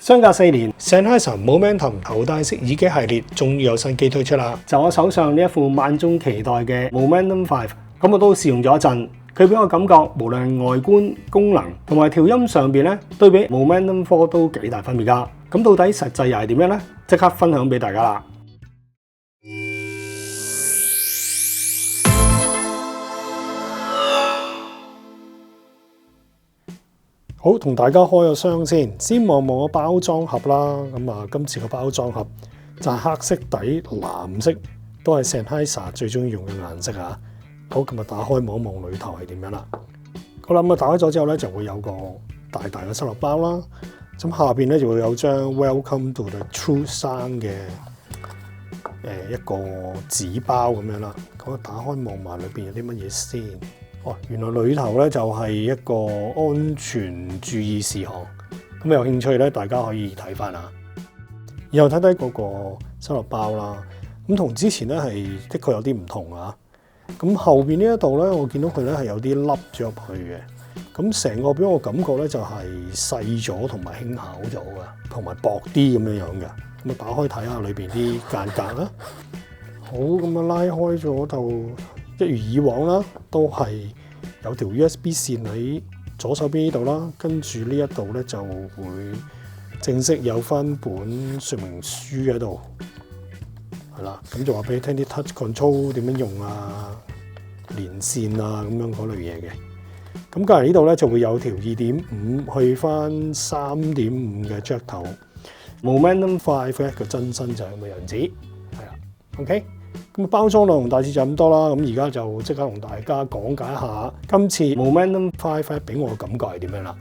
相隔4年 ，Sennheiser Momentum 頭戴式耳機系列終於有新機推出啦！就我手上呢一副萬眾期待嘅 Momentum 5，咁我都試用咗一陣，佢俾我感覺無論外觀、功能同埋調音上邊咧，對比 Momentum 4都幾大分別㗎。咁到底實際又係點樣呢？即刻分享俾大家啦！好，同大家開個箱先望望個包裝盒啦。咁啊，今次個包裝盒就係黑色底藍色，都係 Sennheiser 最中意用嘅顏色啊。好，咁啊，打開望一望裏頭係點樣啦。好啦，咁啊，打開咗之後咧，就會有個大大嘅收納包啦。咁下邊咧就會有張 Welcome to the True Sound 嘅一個紙包咁樣啦。咁啊，打開望埋裏邊有啲乜嘢先。哦，原來裏頭咧就係一個安全注意事項，咁有興趣咧，大家可以睇翻下。然後睇睇嗰個收納包啦，咁同之前咧係的確有啲唔同啊。咁後邊呢一度咧，我見到佢咧係有啲凹咗入去嘅，咁成個俾我感覺咧就係細咗同埋輕巧咗嘅，同埋薄啲咁樣樣嘅。咁啊，打開睇下裏邊啲間隔啦。好，咁啊拉開咗就。一如以往啦，都係有條 USB 線喺左手邊呢度啦，跟住呢一度咧就會正式有翻本說明書喺度，係啦，咁就話俾你聽啲 touch control 點樣用啊、連線啊咁樣嗰類嘢嘅。咁隔離呢度咧就會有條2.5去翻3.5嘅 jack 頭 ，Momentum 5嘅個真身就係咁嘅樣子，係啦 ，OK。咁包裝內容大致就咁多啦，咁而家就即刻同大家講解一下今次 Momentum 5俾我嘅感覺係點樣啦。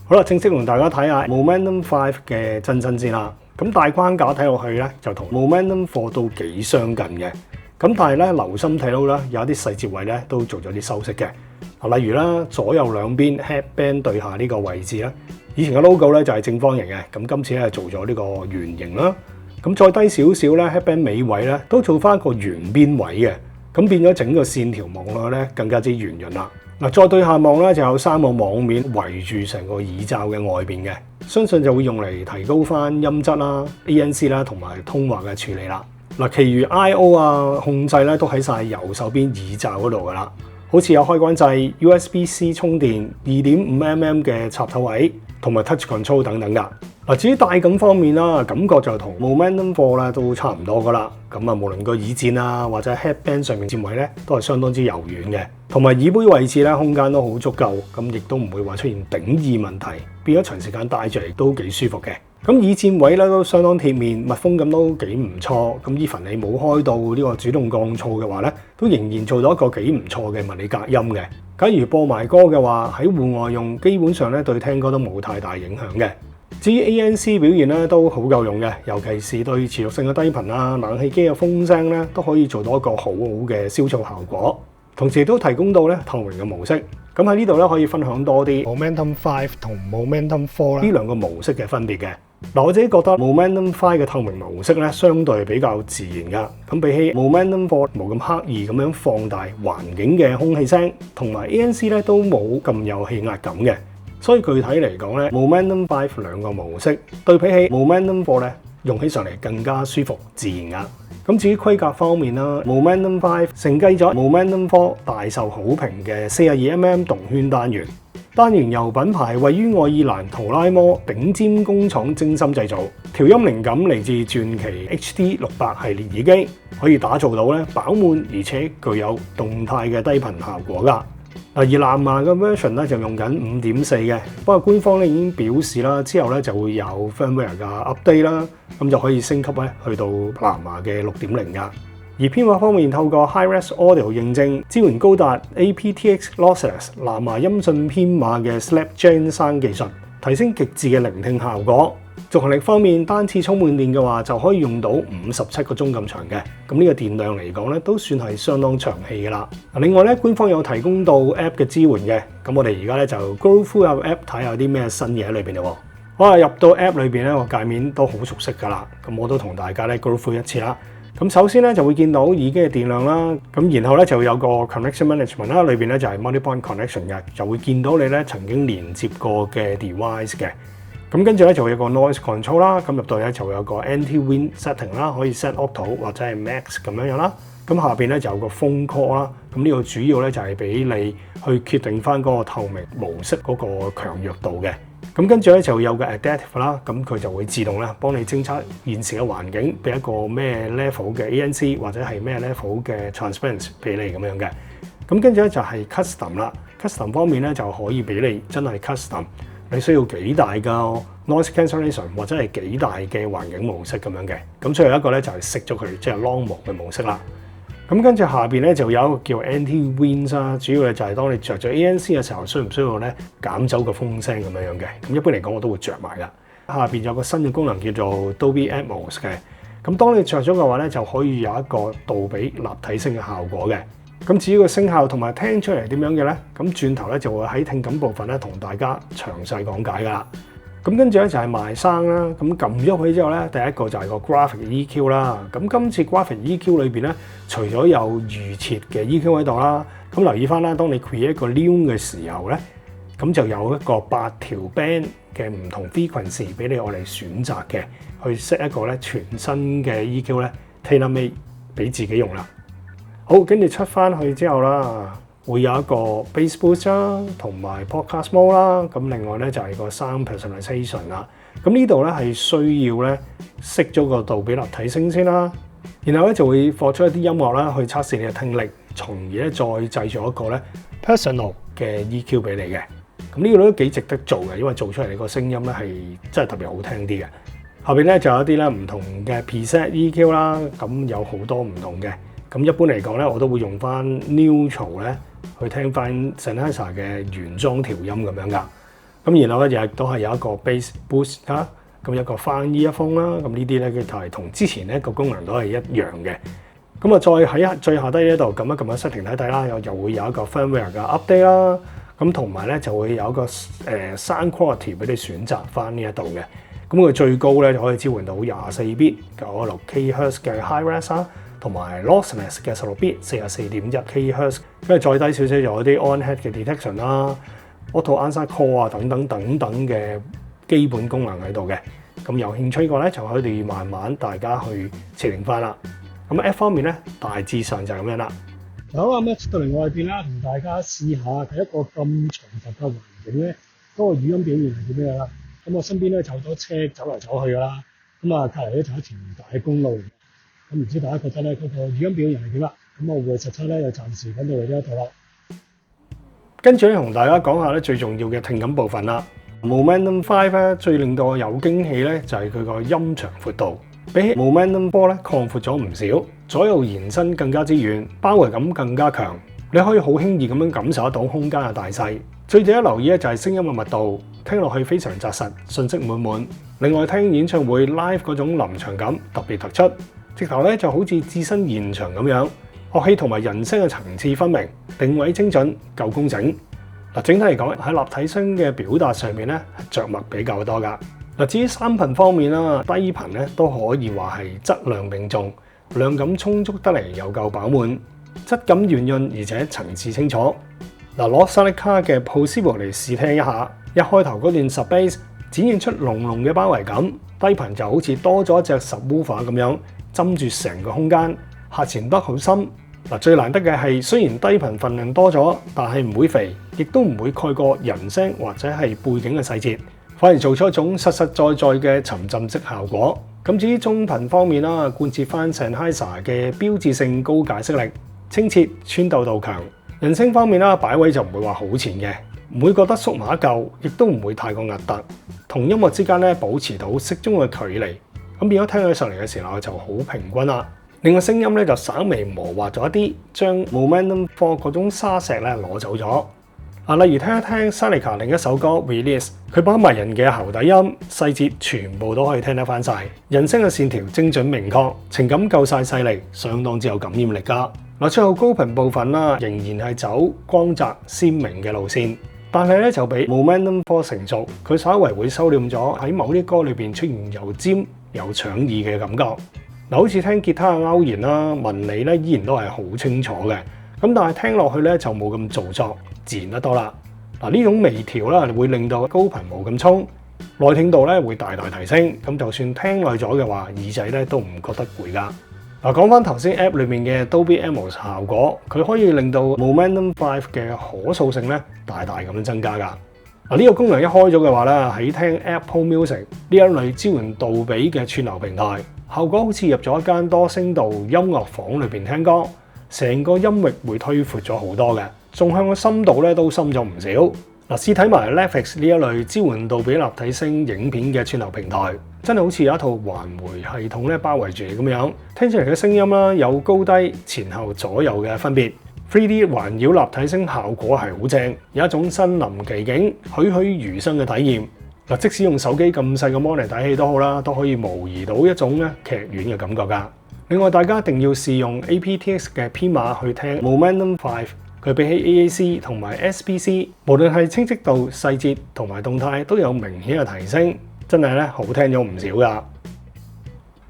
好啦，正式同大家睇下 Momentum 5嘅真身先啦。咁大框架睇落去咧，就同 Momentum 4都幾相近嘅。咁但係咧，留心睇到啦，有一啲細節位咧都做咗啲修飾嘅。例如啦，左右兩邊 headband 對下呢個位置啦，以前嘅 logo 咧就係正方形嘅，咁今次咧做咗呢個圓形啦。咁再低少少咧 ，headband 尾位咧都做翻一個圓邊位嘅，咁變咗整個線條望落去咧更加之圓潤啦。嗱，再對下望咧就有3個網面圍住成個耳罩嘅外邊嘅，相信就會用嚟提高翻音質啦、ANC 啦同埋通話嘅處理啦。嗱，其餘 I/O 啊控制咧都喺晒右手邊耳罩嗰度噶啦，好似有開關掣、USB-C 充電、2.5mm 嘅插頭位同埋 Touch Control 等等噶。嗱，至於帶感方面啦，感覺就同 Momentum 4咧都差唔多噶啦。咁啊，無論個耳墊啊或者 headband 上面佔位咧，都係相當之柔軟嘅，同埋耳杯位置咧空間都好足夠，咁亦都唔會話出現頂耳問題，變咗長時間戴住嚟都幾舒服嘅。咁耳墊位咧都相當貼面，密封感都幾唔錯。咁even你冇開到呢個主動降噪嘅話咧，都仍然做到一個幾唔錯嘅物理隔音嘅。假如播埋歌嘅話，喺戶外用基本上咧對聽歌都冇太大影響嘅。至於 ANC 表現咧都好夠用嘅，尤其是對持續性嘅低頻啊、冷氣機嘅風聲咧，都可以做到一個好好嘅消噪效果。同時都提供到咧透明嘅模式。咁喺呢度咧可以分享多啲 Momentum 5同 Momentum 4呢兩個模式嘅分別嘅。嗱，我自己覺得 Momentum 5嘅透明模式咧相對比較自然㗎。咁比起 Momentum 4冇咁刻意咁樣放大環境嘅空氣聲，同埋 ANC 咧都冇咁有氣壓感嘅。所以具體嚟講咧 ，Momentum 5兩個模式對比起 Momentum 4咧，用起上嚟更加舒服自然噶。咁至於規格方面啦 ，Momentum 5承繼咗 Momentum 4大受好評嘅 42mm 動圈單元，單元由品牌位於愛爾蘭圖拉摩頂尖工廠精心製造，調音靈感嚟自傳奇 HD600 系列耳機，可以打造到咧飽滿而且具有動態嘅低頻效果噶。而藍牙嘅 version 咧就用緊5.4嘅，不過官方咧已經表示啦，之後咧就會有 firmware 嘅 update 啦，咁就可以升級咧去到藍牙嘅6.0噶。而編碼方面，透過 Hi-Res Audio 認證，支援高達 aptX Lossless 藍牙音訊編碼嘅 Slapgen Sound 技術，提升極致嘅聆聽效果。續航力方面，單次充滿電嘅話就可以用到57個鐘咁長嘅，咁呢個電量嚟講咧都算係相當長氣嘅啦。另外咧，官方有提供到 App 嘅支援嘅，咁我哋而家咧就 go through 下 App 睇下有啲咩新嘢喺裏邊咯。好啦，入到 App 裏邊咧個界面都好熟悉噶啦，咁我都同大家咧 go through 一次啦。咁首先咧就會見到耳機嘅電量啦，咁然後咧就會有個 connection management 啦，裏邊咧就係 multi-point connection 嘅，就會見到你咧曾經連接過嘅 device 嘅。咁跟住咧就會有個 noise control 啦，咁入到咧就會有個 anti-wind setting 啦，可以 set auto 或者係 max 咁樣啦。咁下邊咧就有個 phone call 啦，咁呢個主要咧就係俾你去決定翻嗰個透明模式嗰個強弱度嘅。咁跟住咧就會有個 adaptive 啦，咁佢就會自動咧幫你偵測現時嘅環境，俾一個咩 level 嘅 ANC 或者係咩 level 嘅 transparency 俾你咁樣嘅。咁跟住咧就係 custom 啦 ，custom 方面咧就可以俾你真係 custom， 你需要幾大嘅 noise cancellation 或者係幾大嘅環境模式咁樣嘅。咁最後一個咧就係熄咗佢，即係 long mode 嘅模式啦。咁跟住下邊咧就有一個叫 anti-wind 啦，主要嘅就係當你着咗 ANC 嘅時候，需唔需要咧減走個風聲咁樣樣嘅？咁一般嚟講我都會着埋啦。下邊有個新嘅功能叫做 Dolby Atmos 嘅，咁當你着咗嘅話咧，就可以有一個杜比立體聲嘅效果嘅。咁至於個聲效同埋聽出嚟點樣嘅咧，咁轉頭咧就會喺聽感部分咧同大家詳細講解噶啦。咁跟住咧就係賣聲啦，咁撳咗佢之後咧，第一個就係個 Graphic EQ 啦。咁今次 Graphic EQ 裏邊咧，除咗有預設嘅 EQ 喺度啦，咁留意翻啦，當你 create 一個 new 嘅時候咧，咁就有一個8條 band 嘅唔同 frequency 俾你我哋選擇嘅，去 set 一個咧全新嘅 EQ 咧 tailor-made 俾自己用啦。好，跟住出翻去之後啦，會有一個 bass boost 啦，同埋 podcast mode 啦。咁另外咧就係個 sound personalization 啦。咁呢度咧係需要咧熄咗個杜比立體聲先啦，然後咧就會放出一啲音樂啦，去測試你嘅聽力，從而咧再製造一個咧 personal 嘅 EQ 俾你嘅。咁呢個都幾值得做嘅，因為做出嚟你個聲音咧係真係特別好聽啲嘅。後邊咧就有一啲咧唔同嘅 preset EQ 啦，咁有好多唔同嘅。咁一般嚟講咧，我都會用翻 neutral 咧去聽翻 Sennheiser 嘅原裝調音咁樣噶。咁然後咧亦都係有一個 bass boost 啦，咁一個翻 earphone 啦。咁呢啲咧佢就係同之前咧個功能都係一樣嘅。咁啊再喺最下低呢度撳一撳嘅 setting 睇睇啦，又會有一個 firmware 嘅 update 啦。咁同埋咧就會有一個sound quality 俾你選擇翻呢一度嘅。咁佢最高咧就可以支援到24bit 96 kHz 嘅 high res 啦。同埋 lossless 嘅16bit 44.1 kHz， 跟住再低少少就有啲 on-head 嘅 detection 啦、auto answer call 啊等等嘅基本功能喺度嘅。咁有興趣嘅話咧，就可以慢慢大家去設定翻啦。咁 App 方面咧，大致上就係咁樣啦。好啊，Max 到嚟外邊啦，同大家試下睇一個咁嘈雜嘅環境咧，嗰個語音表現係點樣啦。咁我身邊咧就好多車走嚟走去噶啦，咁啊隔離咧就一條大公路。咁唔知大家覺得咧嗰個語音表現係點啦？咁我會實測咧就暫時講到嚟呢一度啦。跟住咧同大家講下咧最重要嘅聽感部分啦。Momentum 5咧最令到我有驚喜咧就係佢個音場闊度，比起 Momentum 4咧擴闊咗唔少，左右延伸更加之遠，包圍感更加強。你可以好輕易咁樣感受得到空間嘅大細。最值得留意咧就係聲音嘅密度，聽落去非常紮實，信息滿滿。另外聽演唱會 live 嗰種臨場感特別突出。直頭咧就好似置身現場咁樣，樂器同埋人聲嘅層次分明，定位精準，夠工整。嗱，整體嚟講喺立體聲嘅表達上面咧，着墨比較多噶。嗱，至於三頻方面啦，低頻咧都可以話係質量並重，量感充足得嚟又夠飽滿，質感圓潤而且層次清楚。嗱，攞 Sonica 嘅 Possible 嚟試聽一下，一開頭嗰段 sub bass 展現出濃濃嘅包圍感，低頻就好似多咗一隻 subwoofer 咁樣。針住成個空間，下潛得好深。嗱，最難得嘅係，雖然低頻分量多咗，但係唔會肥，亦都唔會蓋過人聲或者係背景嘅細節，反而做出一種實實在在嘅沉浸式效果。咁至於中頻方面啦，貫徹翻 Sennheiser 嘅標誌性高解釋力、清澈穿透度強。人聲方面啦，擺位就唔會話好前嘅，唔會覺得縮埋一嚿，亦都唔會太過壓突，同音樂之間咧保持到適中嘅距離。咁變咗聽起上嚟嘅時候就好平均啦。另外聲音咧就稍微磨滑咗一啲，將 Momentum 4嗰種沙石咧攞走咗。例如聽一聽 Sonica 另一首歌 Release， 佢包埋人嘅喉底音，細節全部都可以聽得翻晒。人聲嘅線條精準明確，情感夠晒細膩，相當之有感染力㗎。最後高頻部分啦，仍然係走光澤鮮明嘅路線。但係咧就比 Momentum 4成熟，佢稍為會收斂咗喺某啲歌裏邊出現又尖又搶耳嘅感覺。好似聽吉他嘅勾弦啦、紋理咧依然都係好清楚嘅。咁但係聽落去咧就冇咁做作，自然得多啦。呢種微調啦會令到高頻冇咁衝，耐聽度咧會大大提升，咁就算聽耐咗嘅話，耳仔咧都唔覺得攰㗎。嗱，講翻頭先 App 裏面嘅 Dolby Atmos 效果，佢可以令到 Momentum 5嘅可塑性咧大大咁樣增加㗎。嗱，呢個功能一開咗嘅話咧，喺聽 Apple Music 呢一類支援杜比嘅串流平台，效果好似入咗一間多聲道音樂房裏邊聽歌，成個音域會推闊咗好多嘅，縱向嘅深度咧都深咗唔少。嗱，試睇埋 Netflix 呢一類支援杜比立體聲影片嘅串流平台，真係好似有一套環迴系統咧包圍住你咁樣，聽出嚟嘅聲音啦有高低、前後左右嘅分別。3D 環繞立體聲效果係好正，有一種身臨其境、栩栩如生嘅體驗。嗱，即使用手機咁細個 mon 嚟睇戲都好啦，都可以模擬到一種咧劇院嘅感覺㗎。另外，大家一定要試用 aptX 嘅編碼去聽 Momentum 5。佢比起 AAC 同埋 SPC， 無論係清晰度、細節同埋動態都有明顯嘅提升，真係咧好聽咗唔少噶。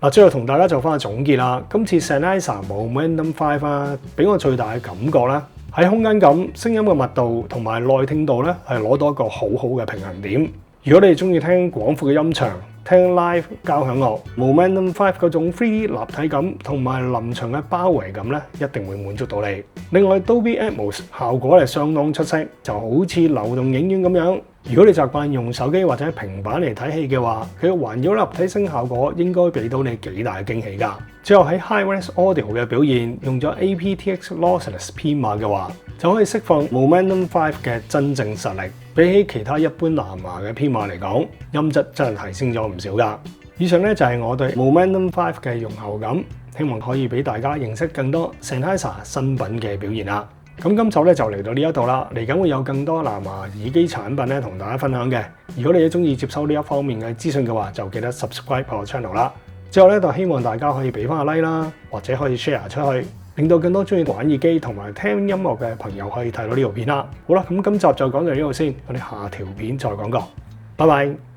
嗱，最後同大家做翻個總結啦。今次 Sennheiser Momentum 5啊，俾我最大嘅感覺咧，喺空間感、聲音嘅密度同埋耐聽度咧，係攞到一個好好嘅平衡點。如果你哋中意聽廣闊嘅音場，聽 live 交響樂 ，Momentum 5嗰種 3D 立體感同埋臨場嘅包圍感咧，一定會滿足到你。另外 Dolby Atmos 效果係相當出色，就好似流動影院咁樣。如果你習慣用手機或者平板嚟睇戲嘅話，佢嘅環繞立體聲效果應該俾到你幾大嘅驚喜㗎。最後喺 Hi-Res Audio 嘅表現，用咗 aptX Lossless 編碼嘅話，就可以釋放 Momentum 5嘅真正實力。比起其他一般藍牙嘅編碼嚟講，音質真係提升咗唔少㗎。以上咧就係我對 Momentum 5嘅用後感，希望可以俾大家認識更多 Sennheiser 新品嘅表現啦。咁今集咧就嚟到呢一度啦，嚟緊會有更多藍牙耳機產品咧同大家分享嘅。如果你都中意接收呢一方面嘅資訊嘅話，就記得 subscribe 我 channel 啦。最後咧就希望大家可以俾翻個 like 啦，或者可以 share 出去，令到更多中意玩耳機同埋聽音樂嘅朋友可以睇到呢條片啦。好啦，咁今集就講到呢度先，我哋下條片再講過，拜拜。